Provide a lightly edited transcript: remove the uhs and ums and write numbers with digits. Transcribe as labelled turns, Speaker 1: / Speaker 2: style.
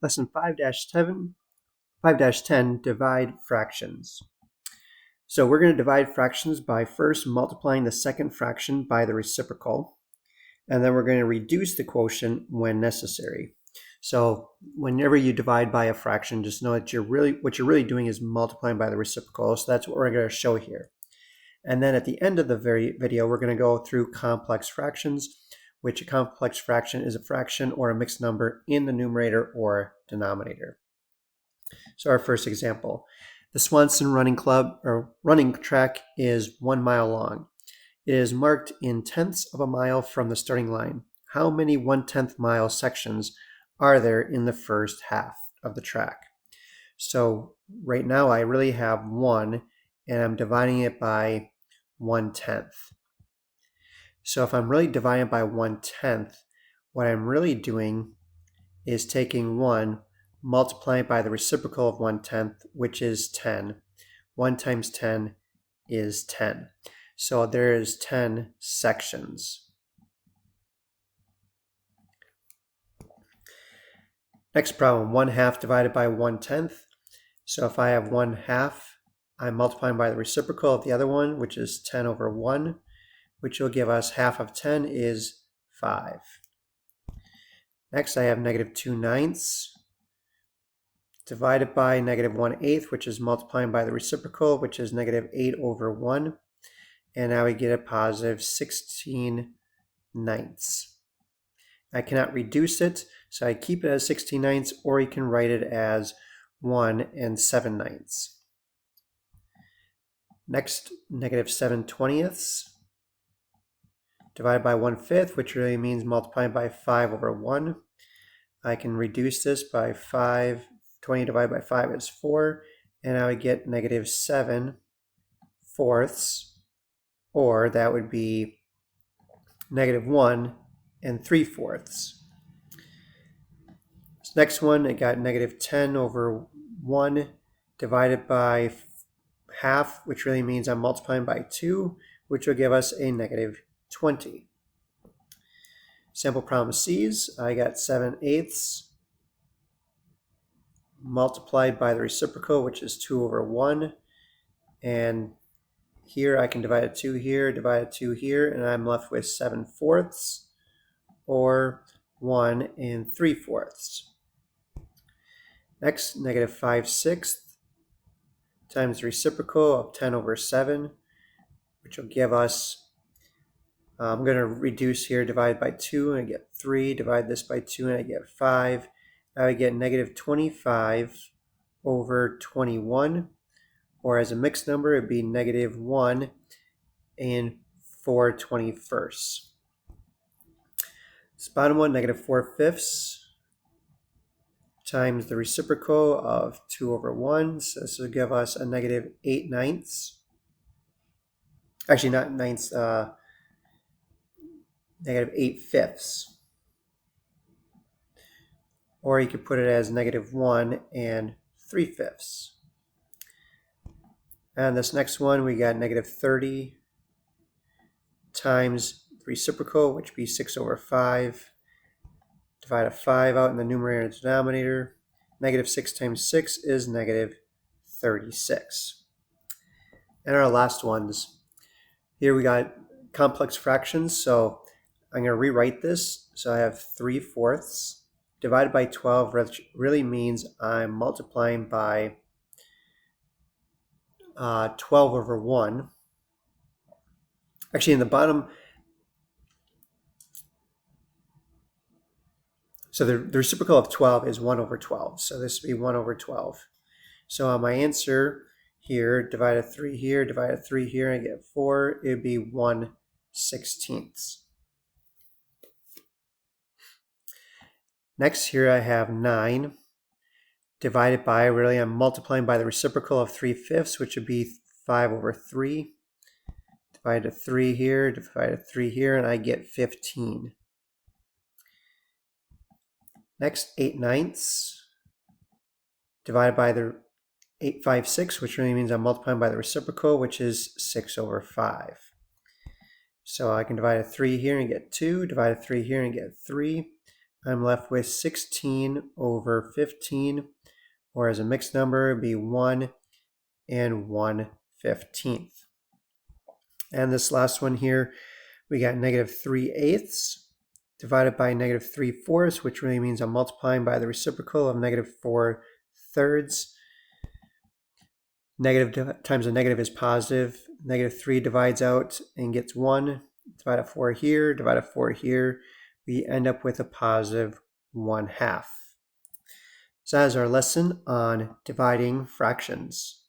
Speaker 1: Lesson 5-10, divide fractions. So we're going to divide fractions by first multiplying the second fraction by the reciprocal, and then we're going to reduce the quotient when necessary. So whenever you divide by a fraction, just know that what you're really doing is multiplying by the reciprocal. So that's what we're going to show here. And then at the end of the video, we're going to go through complex fractions, which a complex fraction is a fraction or a mixed number in the numerator or denominator. So our first example, the Swanson Running Club or running track is 1 mile long. It is marked in tenths of a mile from the starting line. How many 1/10 mile sections are there in the first half of the track? So right now I really have 1 and I'm dividing it by 1/10. So if I'm really dividing by 1/10, what I'm really doing is taking 1, multiplying by the reciprocal of 1/10, which is 10. 1 times 10 is 10. So there is 10 sections. Next problem, 1/2 divided by 1/10. So if I have 1/2, I'm multiplying by the reciprocal of the other one, which is 10 over 1, which will give us half of 10 is 5. Next, I have -2/9 divided by -1/8, which is multiplying by the reciprocal, which is -8 over 1. And now we get a positive 16/9. I cannot reduce it, so I keep it as 16/9, or you can write it as 1 7/9. Next, -7/20 divided by 1/5, which really means multiplying by 5 over 1. I can reduce this by 5. 20 divided by 5 is 4, and I would get -7/4, or that would be -1 3/4. This next one, I got -10 over 1 divided by half, which really means I'm multiplying by 2, which will give us a -20. Sample problem C's, I got 7/8 multiplied by the reciprocal, which is 2 over 1. And here I can divide a 2 here, divide a 2 here, and I'm left with 7/4, or 1 3/4. Next, -5/6 times the reciprocal of 10 over 7, which will give us, I'm going to reduce here, divide by 2, and I get 3, divide this by 2, and I get 5. I would get -25 over 21, or as a mixed number, it would be -1 4/21. This bottom one, -4/5 times the reciprocal of 2 over 1. So this will give us a -8/9. Actually, not ninths, -8/5. Or you could put it as -1 3/5. And this next one, we got -30 times the reciprocal, which would be 6 over 5. Divide a 5 out in the numerator and denominator. -6 times 6 is -36. And our last ones, here we got complex fractions, so I'm going to rewrite this. So I have 3/4 divided by 12, which really means I'm multiplying by 12 over 1. Actually, in the bottom, so the reciprocal of 12 is 1 over 12. So this would be 1 over 12. So on my answer here, divide a 3 here, divide a 3 here, and I get 4. It would be 1/16. Next, here I have 9 divided by, really I'm multiplying by the reciprocal of 3/5, which would be 5 over 3. Divide a 3 here, divide a 3 here, and I get 15. Next, 8/9 divided by the 8/5/6, which really means I'm multiplying by the reciprocal, which is 6 over 5. So I can divide a 3 here and get 2, divide a 3 here and get 3. I'm left with 16 over 15, or as a mixed number, it'd be 1 and 1/15. And this last one here, we got -3/8 divided by -3/4, which really means I'm multiplying by the reciprocal of -4/3. Negative times a negative is positive. -3 divides out and gets 1. Divide 4 here, divide 4 here. We end up with a positive 1/2. So that is our lesson on dividing fractions.